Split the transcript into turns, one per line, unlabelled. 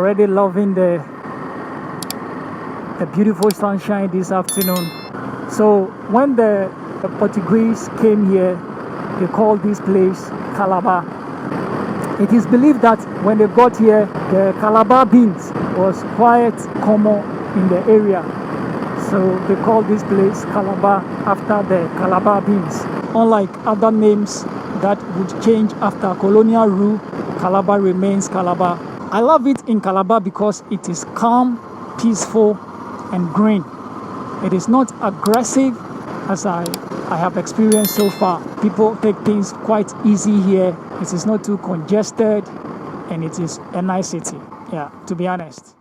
already loving the beautiful sunshine this afternoon. So when the Portuguese came here, they called this place Calabar. It is believed that when they got here, the Calabar beans was quite common in the area. So they called this place Calabar after the Calabar beans. Unlike other names that would change after colonial rule, Calabar remains Calabar. I love it in Calabar because it is calm, peaceful, and green. It is not aggressive as I have experienced so far. People take things quite easy here. It is not too congested, and it is a nice city, yeah, to be honest.